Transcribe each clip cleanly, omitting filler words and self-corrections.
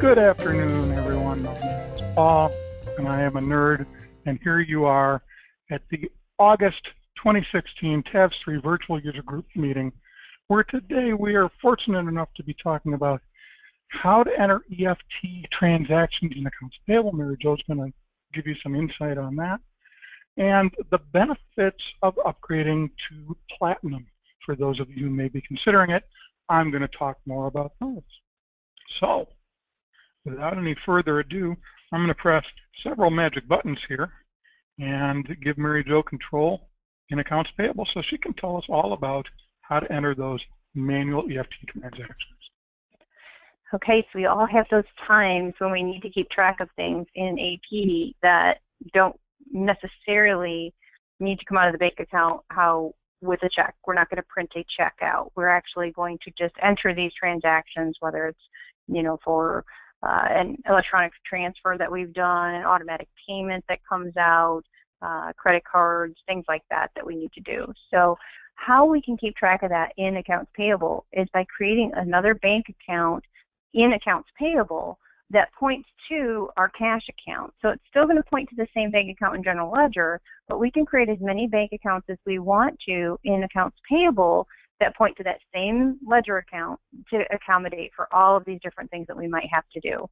Good afternoon, everyone. My name is Paul, and I am a nerd, and here you are at the August 2016 Tabs3 Virtual User Group meeting, where today we are fortunate enough to be talking about how to enter EFT transactions in accounts payable. Mary Jo's going to give you some insight on that, and the benefits of upgrading to Platinum. For those of you who may be considering it, I'm going to talk more about those. So, without any further ado, I'm going to press several magic buttons here and give Mary Jo control in accounts payable so she can tell us all about how to enter those manual EFT transactions. Okay, so we all have those times when we need to keep track of things in AP that don't necessarily need to come out of the bank account with a check. We're not going to print a check out. We're actually going to just enter these transactions, whether it's, for an electronic transfer that we've done, an automatic payment that comes out, credit cards, things like that we need to do. So how we can keep track of that in accounts payable is by creating another bank account in accounts payable that points to our cash account. So it's still going to point to the same bank account in general ledger, but we can create as many bank accounts as we want to in accounts payable that point to that same ledger account to accommodate for all of these different things that we might have to do.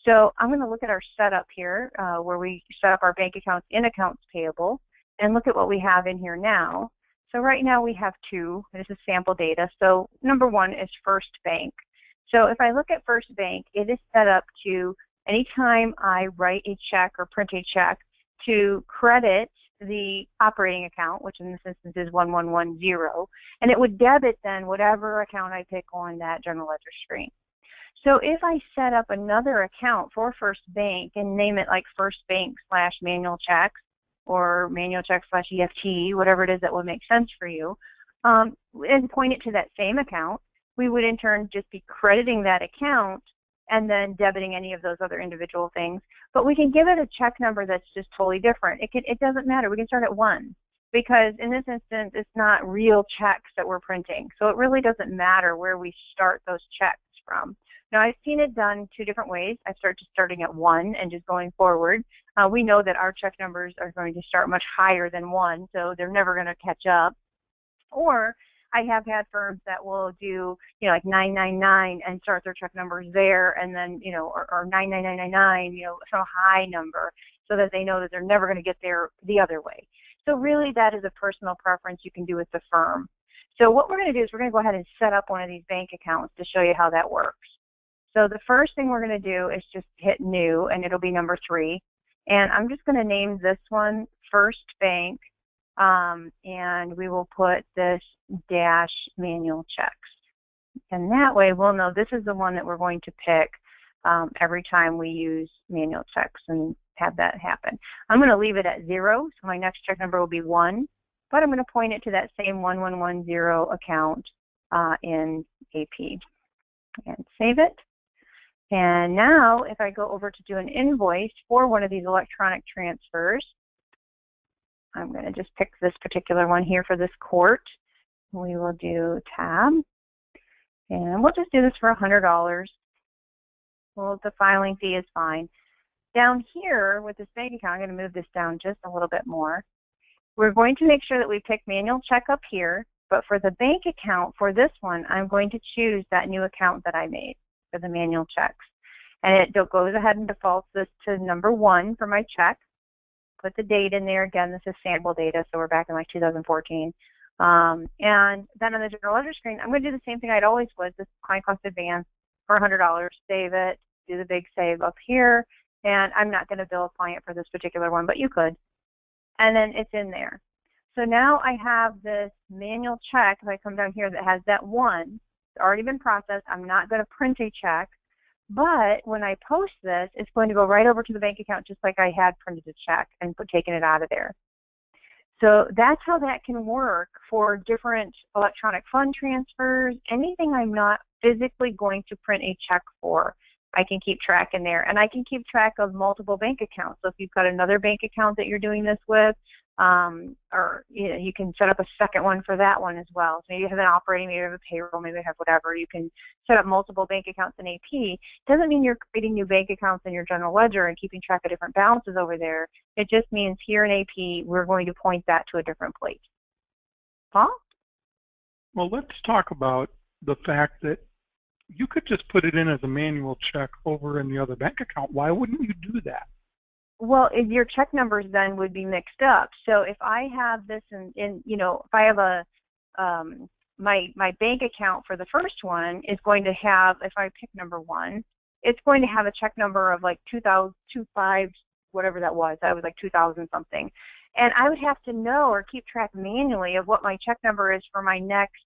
So I'm going to look at our setup here where we set up our bank accounts in accounts payable and look at what we have in here now. So right now we have two. This is sample data. So number one is First Bank. So if I look at First Bank, it is set up to anytime I write a check or print a check to credit the operating account, which in this instance is 1110, and it would debit then whatever account I pick on that general ledger screen. So if I set up another account for First Bank and name it like First Bank / manual checks or manual checks / EFT, whatever it is that would make sense for you, and point it to that same account, we would in turn just be crediting that account and then debiting any of those other individual things. But we can give it a check number that's just totally different. It doesn't matter. We can start at 1 because in this instance, it's not real checks that we're printing. So it really doesn't matter where we start those checks from. Now, I've seen it done two different ways. I starting at 1 and just going forward. We know that our check numbers are going to start much higher than 1, so they're never going to catch up. Or I have had firms that will do, like 999 and start their check numbers there, and then, or 99999, some high number, so that they know that they're never going to get there the other way. So really, that is a personal preference you can do with the firm. So what we're going to do is we're going to go ahead and set up one of these bank accounts to show you how that works. So the first thing we're going to do is just hit New, and it'll be number 3. And I'm just going to name this one First Bank. And we will put this dash manual checks. And that way we'll know this is the one that we're going to pick every time we use manual checks and have that happen. I'm going to leave it at 0, so my next check number will be 1, but I'm going to point it to that same 1110 account in AP. And save it. And now if I go over to do an invoice for one of these electronic transfers, I'm going to just pick this particular one here for this court. We will do tab, and we'll just do this for $100. Well, the filing fee is fine. Down here with this bank account, I'm going to move this down just a little bit more. We're going to make sure that we pick manual check up here, but for the bank account for this one, I'm going to choose that new account that I made for the manual checks. And it goes ahead and defaults this to number 1 for my check. Put the date in there. Again, this is sample data, so we're back in like 2014. And then on the general ledger screen, I'm going to do the same thing I'd always would. This client cost advance for $100. Save it. Do the big save up here. And I'm not going to bill a client for this particular one, but you could. And then it's in there. So now I have this manual check, if I come down here, that has that 1. It's already been processed. I'm not going to print a check. But when I post this, it's going to go right over to the bank account just like I had printed a check and taken it out of there. So that's how that can work for different electronic fund transfers. Anything I'm not physically going to print a check for, I can keep track in there. And I can keep track of multiple bank accounts. So if you've got another bank account that you're doing this with, or you can set up a second one for that one as well. So maybe you have an operating, maybe you have a payroll, maybe you have whatever. You can set up multiple bank accounts in AP. Doesn't mean you're creating new bank accounts in your general ledger and keeping track of different balances over there. It just means here in AP, we're going to point that to a different place. Paul? Well, let's talk about the fact that you could just put it in as a manual check over in the other bank account. Why wouldn't you do that? Well, your check numbers then would be mixed up. So if I have this if I have a my bank account for the first one is going to have, if I pick number 1, it's going to have a check number of like 2025, whatever that was. That was like 2000 something. And I would have to know or keep track manually of what my check number is for my next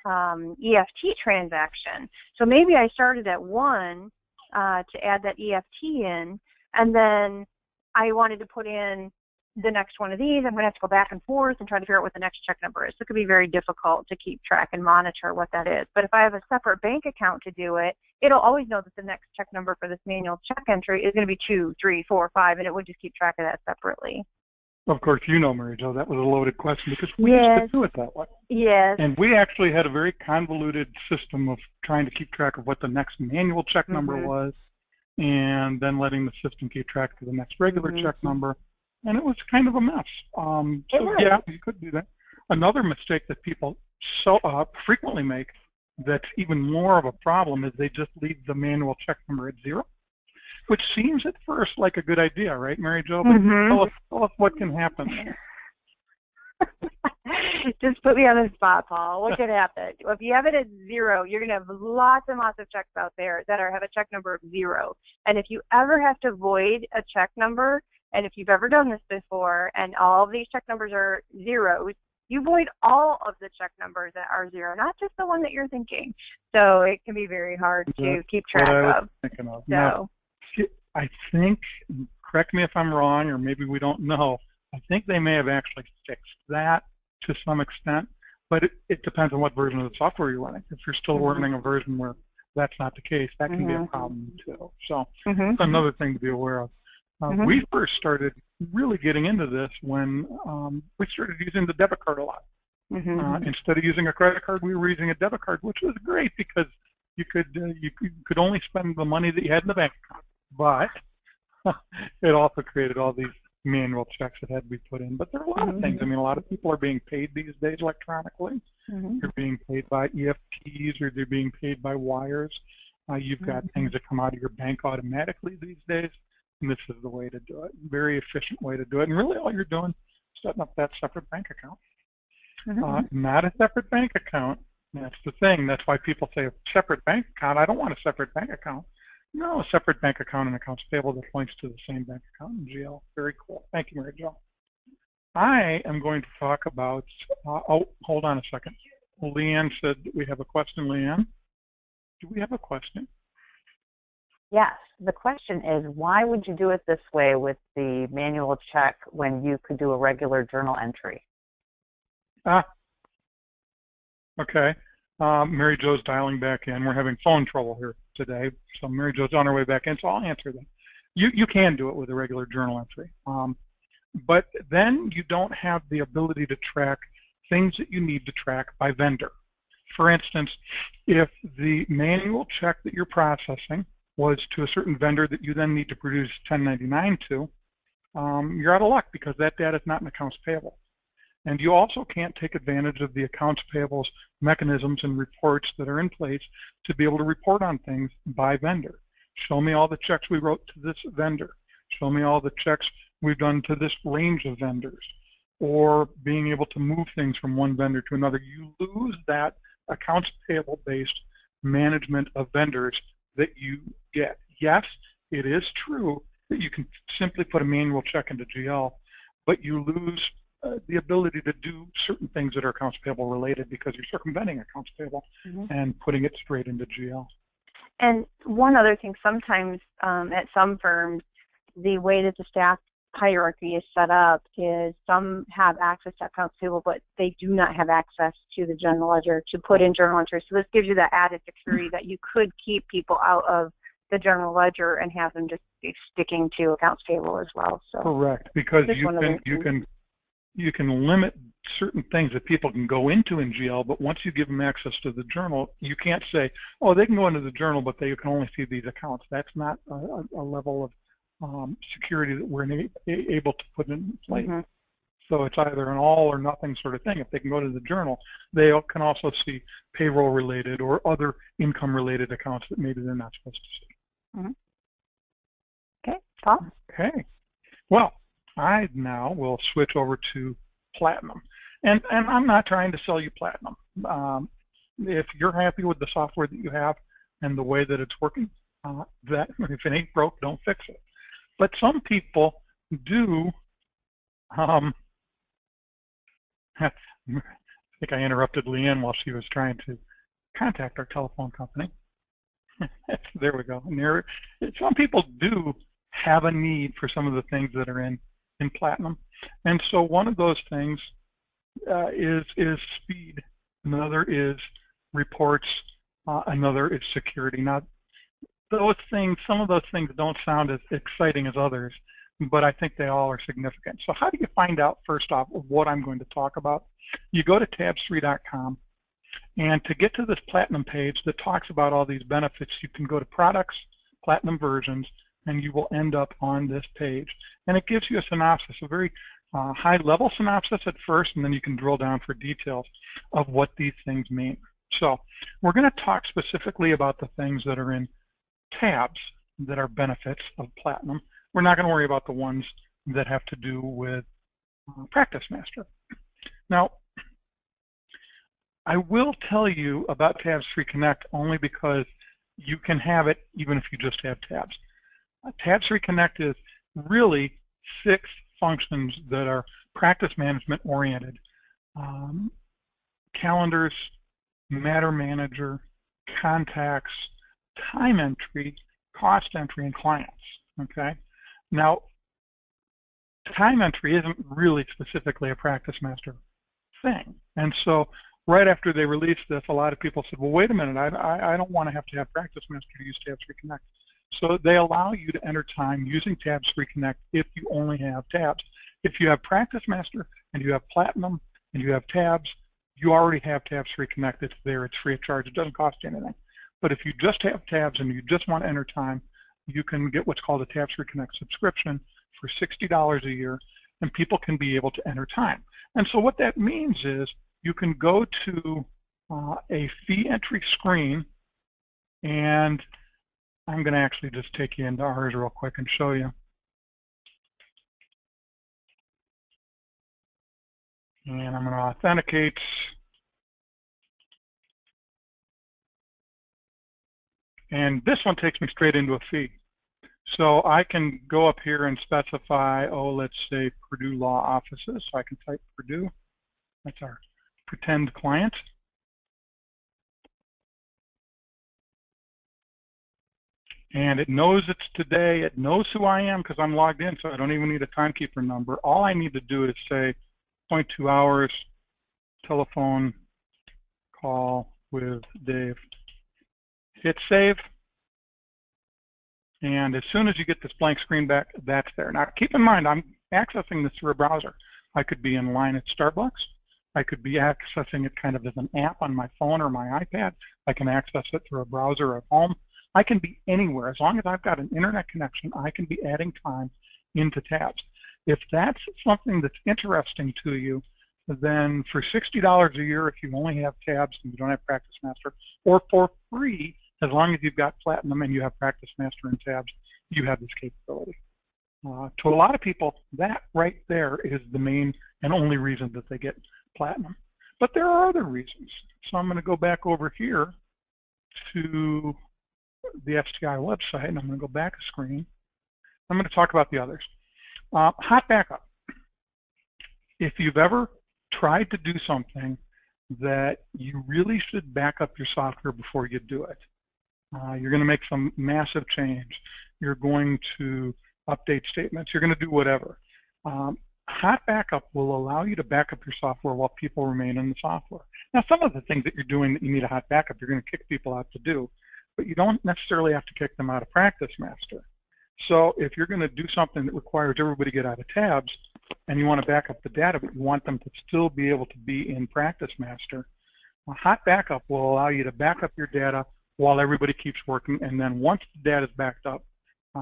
EFT transaction. So maybe I started at 1 to add that EFT in, and then I wanted to put in the next one of these. I'm going to have to go back and forth and try to figure out what the next check number is. So it could be very difficult to keep track and monitor what that is. But if I have a separate bank account to do it, it'll always know that the next check number for this manual check entry is going to be 2, 3, 4, 5, and it would just keep track of that separately. Of course, Mary Jo, that was a loaded question because we used to do it that way. Yes. And we actually had a very convoluted system of trying to keep track of what the next manual check number was, and then letting the system keep track of the next regular check number. And it was kind of a mess. Yeah, you could do that. Another mistake that people so frequently make that's even more of a problem is they just leave the manual check number at 0, which seems at first like a good idea, right, Mary Jo? But tell us what can happen there. Just put me on the spot, Paul. What could happen? If you have it at 0, you're going to have lots and lots of checks out there that have a check number of 0. And if you ever have to void a check number, and if you've ever done this before, and all of these check numbers are zeros, you void all of the check numbers that are 0, not just the one that you're thinking. So it can be very hard to keep track of. So. Now, I think, correct me if I'm wrong, or maybe we don't know, I think they may have actually fixed that to some extent, but it depends on what version of the software you're running. If you're still running a version where that's not the case, that can be a problem too. So that's another thing to be aware of. We first started really getting into this when we started using the debit card a lot. Instead of using a credit card, we were using a debit card, which was great because you could only spend the money that you had in the bank account. But it also created all these manual checks that had to be put in. But there are a lot of things. I mean, a lot of people are being paid these days electronically. They're being paid by EFTs, or they're being paid by wires. You've got things that come out of your bank automatically these days. And this is the way to do it. Very efficient way to do it. And really all you're doing is setting up that separate bank account. Not a separate bank account. That's the thing. That's why people say a separate bank account. I don't want a separate bank account. No, a separate bank account and accounts payable that points to the same bank account in GL. Very cool. Thank you, Mary Jo. I am going to talk about, hold on a second. Leanne said that we have a question. Leanne, do we have a question? Yes. The question is, why would you do it this way with the manual check when you could do a regular journal entry? Okay. Mary Jo's dialing back in. We're having phone trouble here today, so Mary Jo's on her way back in, so I'll answer that. You can do it with a regular journal entry, but then you don't have the ability to track things that you need to track by vendor. For instance, if the manual check that you're processing was to a certain vendor that you then need to produce 1099 to, you're out of luck because that data is not in accounts payable. And you also can't take advantage of the accounts payables mechanisms and reports that are in place to be able to report on things by vendor. Show me all the checks we wrote to this vendor. Show me all the checks we've done to this range of vendors. Or being able to move things from one vendor to another. You lose that accounts payable based management of vendors that you get. Yes, it is true that you can simply put a manual check into GL, but you lose the ability to do certain things that are accounts payable related because you're circumventing accounts payable and putting it straight into GL. And one other thing, sometimes at some firms, the way that the staff hierarchy is set up is some have access to accounts payable, but they do not have access to the general ledger to put in journal entries. So this gives you that added security that you could keep people out of the general ledger and have them just be sticking to accounts payable as well. So correct, because you can you can limit certain things that people can go into in GL, but once you give them access to the journal, you can't say, oh, they can go into the journal, but they can only see these accounts. That's not a level of security that we're able to put in place. Mm-hmm. So it's either an all or nothing sort of thing. If they can go to the journal, they can also see payroll-related or other income-related accounts that maybe they're not supposed to see. Mm-hmm. Okay, Paul? Okay. Well, I now will switch over to Platinum. And I'm not trying to sell you Platinum. If you're happy with the software that you have and the way that it's working, that if it ain't broke, don't fix it. But some people do. I think I interrupted Leanne while she was trying to contact our telephone company. There we go. And some people do have a need for some of the things that are in Platinum. And so one of those things is speed. Another is reports. Another is security. Now, those things, some of those things don't sound as exciting as others, but I think they all are significant. So how do you find out, first off, what I'm going to talk about? You go to tabs3.com, and to get to this Platinum page that talks about all these benefits, you can go to Products, Platinum Versions, and you will end up on this page. And it gives you a synopsis, a very high-level synopsis at first, and then you can drill down for details of what these things mean. So we're going to talk specifically about the things that are in tabs that are benefits of Platinum. We're not going to worry about the ones that have to do with Practice Master. Now, I will tell you about TabsReconnect only because you can have it even if you just have tabs. TabsReconnect is really 6 functions that are practice management oriented. Calendars, matter manager, contacts, time entry, cost entry, and clients. Okay. Now, time entry isn't really specifically a Practice Master thing. And so right after they released this, a lot of people said, well, wait a minute, I don't want to have Practice Master to use TabsReconnect. So they allow you to enter time using TabsReconnect if you only have tabs. If you have Practice Master and you have Platinum and you have tabs, you already have TabsReconnect. It's there. It's free of charge. It doesn't cost you anything. But if you just have tabs and you just want to enter time, you can get what's called a TabsReconnect subscription for $60 a year, and people can be able to enter time. And so what that means is you can go to a fee entry screen, and I'm going to actually just take you into ours real quick and show you. And I'm going to authenticate. And this one takes me straight into a fee. So I can go up here and specify, oh, let's say Purdue Law Offices. So I can type Purdue. That's our pretend client. And it knows it's today. It knows who I am because I'm logged in, so I don't even need a timekeeper number. All I need to do is say 0.2 hours, telephone call with Dave. Hit save. And as soon as you get this blank screen back, that's there. Now, keep in mind, I'm accessing this through a browser. I could be in line at Starbucks. I could be accessing it kind of as an app on my phone or my iPad. I can access it through a browser at home. I can be anywhere. As long as I've got an internet connection, I can be adding time into tabs. If that's something that's interesting to you, then for $60 a year, if you only have tabs and you don't have Practice Master, or for free, as long as you've got Platinum and you have Practice Master and tabs, you have this capability. To a lot of people, that right there is the main and only reason that they get Platinum. But there are other reasons. So I'm going to go back over here to the FTI website, and I'm going to go back a screen. I'm going to talk about the others. Hot backup. If you've ever tried to do something that you really should back up your software before you do it, you're going to make some massive change. You're going to update statements. You're going to do whatever. Hot backup will allow you to back up your software while people remain in the software. Now, some of the things that you're doing that you need a hot backup, you're going to kick people out to do, but you don't necessarily have to kick them out of Practice Master. So if you're going to do something that requires everybody to get out of tabs, and you want to back up the data, but you want them to still be able to be in Practice Master, a hot backup will allow you to back up your data while everybody keeps working, and then once the data is backed up,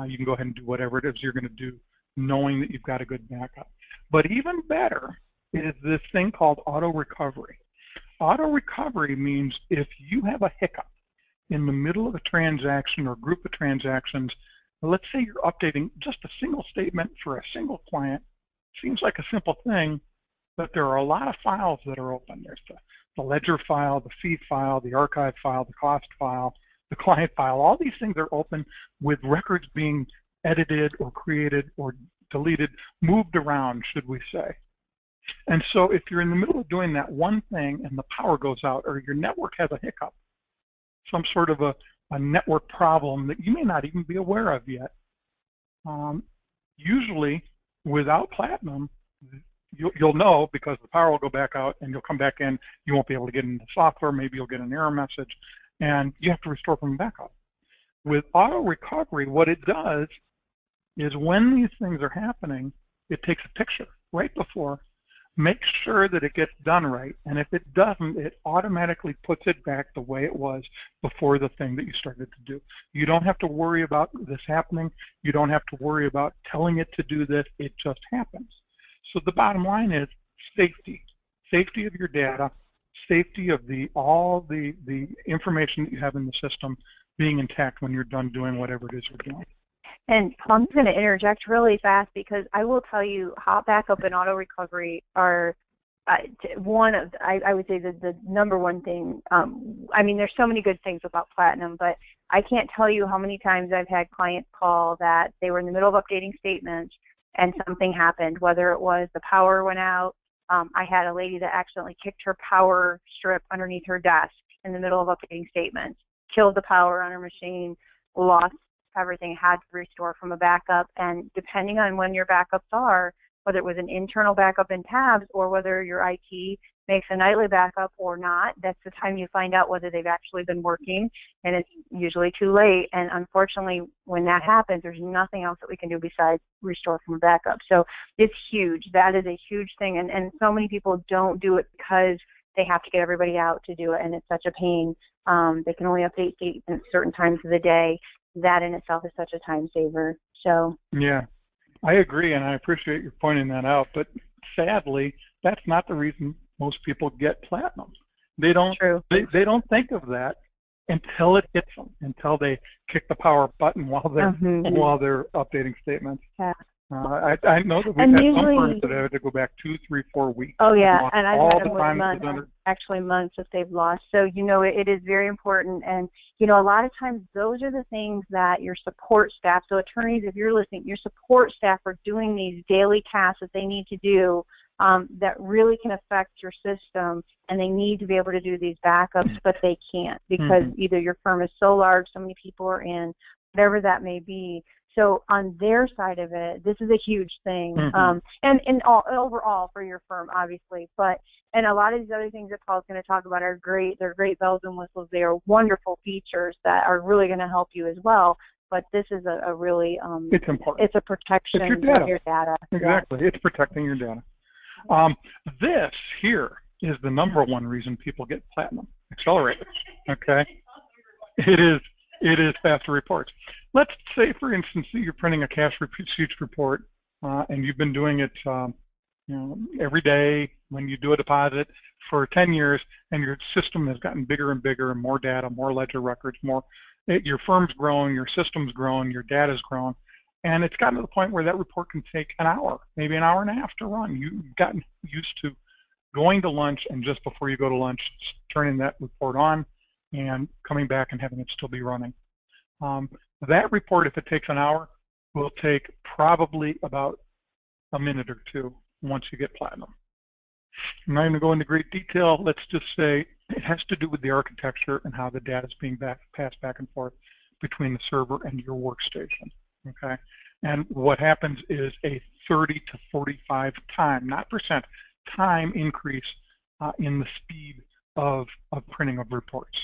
you can go ahead and do whatever it is you're going to do, knowing that you've got a good backup. But even better is this thing called auto recovery. Auto recovery means if you have a hiccup in the middle of a transaction or group of transactions, let's say you're updating just a single statement for a single client, seems like a simple thing, but there are a lot of files that are open. There's the ledger file, the fee file, the archive file, the cost file, the client file. All these things are open with records being edited or created or deleted, moved around, should we say. And so if you're in the middle of doing that one thing and the power goes out, or your network has a hiccup, some sort of a network problem that you may not even be aware of yet, usually without Platinum, you'll know because the power will go back out and you'll come back in, you won't be able to get into the software, maybe you'll get an error message, and you have to restore from backup. With auto recovery, what it does is when these things are happening, it takes a picture right before, makes sure that it gets done right, and if it doesn't, it automatically puts it back the way it was before the thing that you started to do. You don't have to worry about this happening. You don't have to worry about telling it to do this. It just happens. So the bottom line is safety. Safety of your data, safety of all the information that you have in the system being intact when you're done doing whatever it is you're doing. And I'm going to interject really fast because I will tell you hot backup and auto recovery are one of, I would say, the number one thing. I mean, there's so many good things about Platinum, but I can't tell you how many times I've had clients call that they were in the middle of updating statements and something happened, whether it was the power went out. I had a lady that accidentally kicked her power strip underneath her desk in the middle of updating statements, killed the power on her machine, lost everything, had to restore from a backup. And depending on when your backups are, whether it was an internal backup in Tabs or whether your IT makes a nightly backup or not, that's the time you find out whether they've actually been working, and it's usually too late. And unfortunately, when that happens, there's nothing else that we can do besides restore from a backup. So it's huge. That is a huge thing, and so many people don't do it because they have to get everybody out to do it, and it's such a pain. They can only update statements certain times of the day. That in itself is such a time saver. So yeah, I agree, and I appreciate you pointing that out. But sadly, that's not the reason most people get Platinum. They don't. They don't think of that until it hits them, until they kick the power button while they're updating statements. Yeah. I know that we've had some firms that have to go back 2, 3, 4 weeks. Oh yeah, and I've had them with months, actually months that they've lost. So it is very important, and a lot of times those are the things that your support staff. So attorneys, if you're listening, your support staff are doing these daily tasks that they need to do that really can affect your system, and they need to be able to do these backups, but they can't because either your firm is so large, so many people are in, whatever that may be. So on their side of it, this is a huge thing, and overall for your firm, obviously. And a lot of these other things that Paul's going to talk about are great. They're great bells and whistles. They are wonderful features that are really going to help you as well. But this is a really it's important. It's a protection of your data. Exactly, it's protecting your data. This here is the number one reason people get Platinum Accelerated. Okay, it is faster reports. Let's say, for instance, that you're printing a cash receipts report, and you've been doing it, every day when you do a deposit for 10 years, and your system has gotten bigger and bigger, and more data, more ledger records, your firm's grown, your system's grown, your data's grown, and it's gotten to the point where that report can take an hour, maybe an hour and a half to run. You've gotten used to going to lunch, and just before you go to lunch, turning that report on and coming back and having it still be running. That report, if it takes an hour, will take probably about a minute or two once you get Platinum. I'm not going to go into great detail. Let's just say it has to do with the architecture and how the data is being passed back and forth between the server and your workstation. Okay, and what happens is a 30 to 45 time, not percent, time increase in the speed of printing of reports.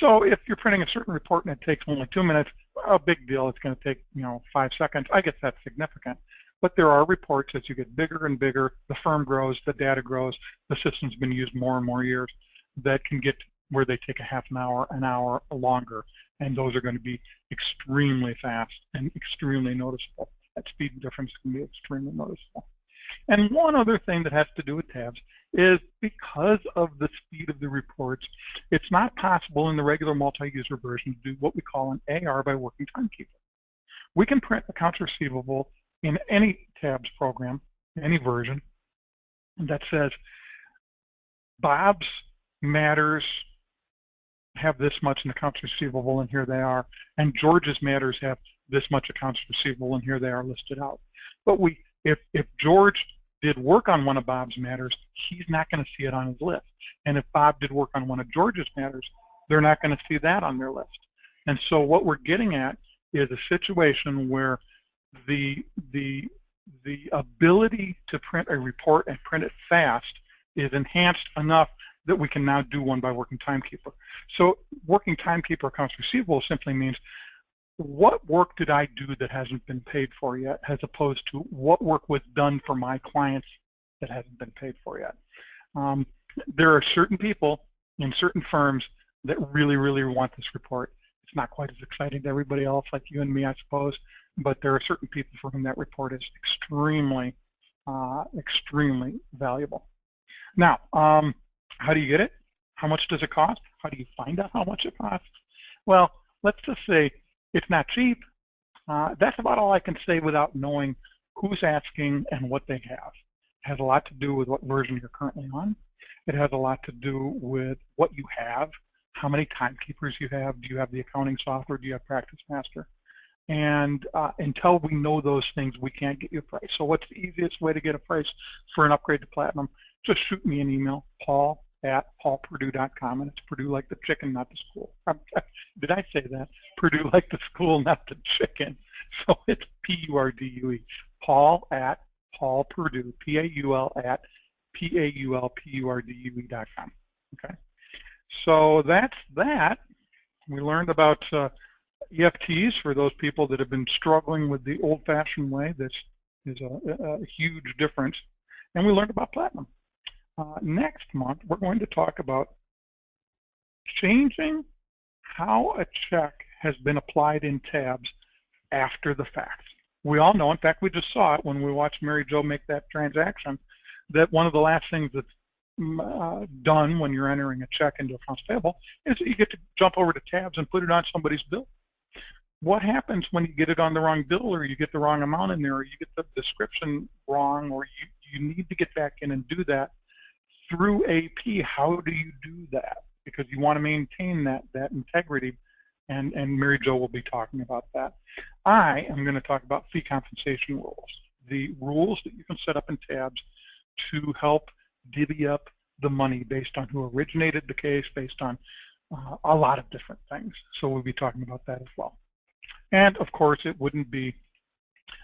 So if you're printing a certain report and it takes only 2 minutes, a big deal. It's going to take 5 seconds. I guess that's significant. But there are reports as you get bigger and bigger, the firm grows, the data grows, the system's been used more and more years, that can get where they take a half an hour longer. And those are going to be extremely fast and extremely noticeable. That speed difference can be extremely noticeable. And one other thing that has to do with tabs is because of the speed of the reports, it's not possible in the regular multi-user version to do what we call an AR by working timekeeper. We can print accounts receivable in any tabs program, any version, that says Bob's matters have this much in accounts receivable, and here they are, and George's matters have this much accounts receivable, and here they are listed out. But if George did work on one of Bob's matters, he's not going to see it on his list. And if Bob did work on one of George's matters, they're not going to see that on their list. And so what we're getting at is a situation where the ability to print a report and print it fast is enhanced enough that we can now do one by working timekeeper. So working timekeeper accounts receivable simply means what work did I do that hasn't been paid for yet, as opposed to what work was done for my clients that hasn't been paid for yet. There are certain people in certain firms that really, really want this report. It's not quite as exciting to everybody else like you and me, I suppose, but there are certain people for whom that report is extremely, extremely valuable. Now, how do you get it? How much does it cost? How do you find out how much it costs? Well, let's just say it's not cheap. That's about all I can say without knowing who's asking and what they have. It has a lot to do with what version you're currently on. It has a lot to do with what you have, how many timekeepers you have. Do you have the accounting software? Do you have Practice Master? And until we know those things, we can't get you a price. So what's the easiest way to get a price for an upgrade to Platinum? Just shoot me an email, paul@paulpurdue.com, and it's Purdue like the chicken, not the school. Did I say that? Purdue like the school, not the chicken. So it's P-U-R-D-U-E, paul@paulpurdue, Paul@paulpurdue.com. Okay. So that's that. We learned about EFTs for those people that have been struggling with the old-fashioned way. This is a huge difference. And we learned about Platinum. Next month, we're going to talk about changing how a check has been applied in tabs after the fact. We all know, in fact, we just saw it when we watched Mary Jo make that transaction, that one of the last things that's done when you're entering a check into accounts payable is that you get to jump over to tabs and put it on somebody's bill. What happens when you get it on the wrong bill, or you get the wrong amount in there, or you get the description wrong, or you need to get back in and do that through AP? How do you do that? Because you want to maintain that integrity, and Mary Jo will be talking about that. I am going to talk about fee compensation rules, the rules that you can set up in tabs to help divvy up the money based on who originated the case, based on a lot of different things. So we'll be talking about that as well. And of course, it wouldn't be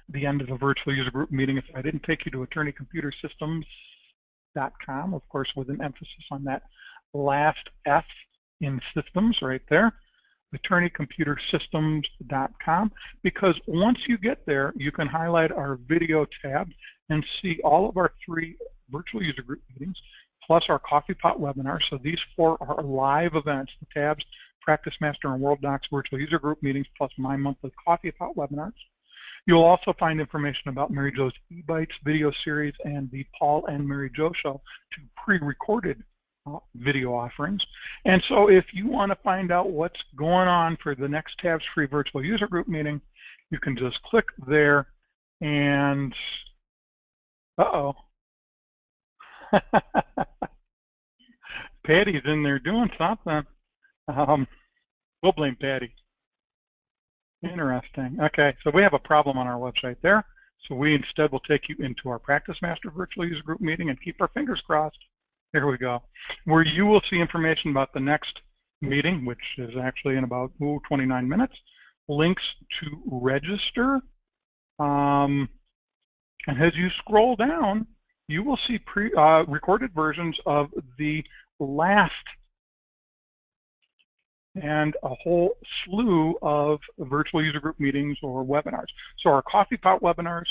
the end of the virtual user group meeting if I didn't take you to attorneycomputersystems.com, of course, with an emphasis on that last F in systems right there, attorneycomputersystems.com, because once you get there, you can highlight our video tab and see all of our 3 virtual user group meetings, plus our Coffee Pot webinars. So these 4 are live events, the Tabs, Practice Master, and World Docs virtual user group meetings, plus my monthly Coffee Pot webinars. You'll also find information about Mary Jo's eBites video series and the Paul and Mary Jo Show, 2 pre-recorded video offerings. And so if you want to find out what's going on for the next Tabs free virtual user group meeting, you can just click there and, uh-oh. Patty's in there doing something. We'll blame Patty. Interesting. Okay, so we have a problem on our website there. So we instead will take you into our Practice Master virtual user group meeting and keep our fingers crossed. Here we go. Where you will see information about the next meeting, which is actually in about 29 minutes, links to register. And as you scroll down, you will see recorded versions of the last and a whole slew of virtual user group meetings or webinars. So our Coffee Pot webinars,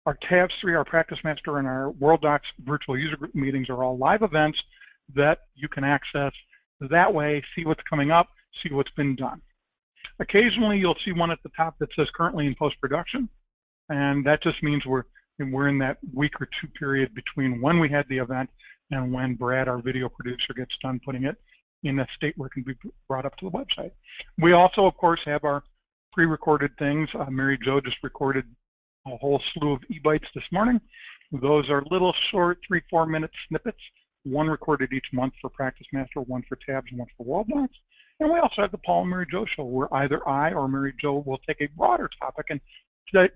Our Tabs3, our Practice Master, and our World Docs virtual user group meetings are all live events that you can access that way, see what's coming up, see what's been done. Occasionally, you'll see one at the top that says currently in post-production, and that just means we're in that week or two period between when we had the event and when Brad, our video producer, gets done putting it in a state where it can be brought up to the website. We also, of course, have our pre-recorded things. Mary Jo just recorded a whole slew of e-bites this morning. Those are little short 3-4 minute snippets, one recorded each month for Practice Master, one for Tabs, and one for World Docs. And we also have the Paul and Mary Jo show, where either I or Mary Jo will take a broader topic and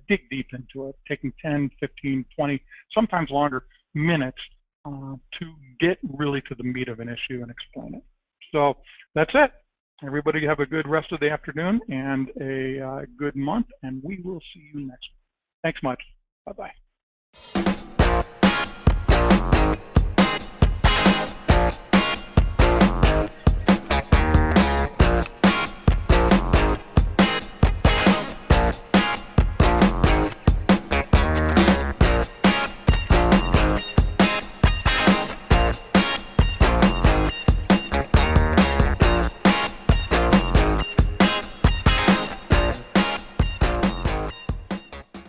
dig deep into it, taking 10, 15, 20, sometimes longer minutes to get really to the meat of an issue and explain it. So that's it. Everybody have a good rest of the afternoon and a good month, and we will see you next week. Thanks much. Bye-bye.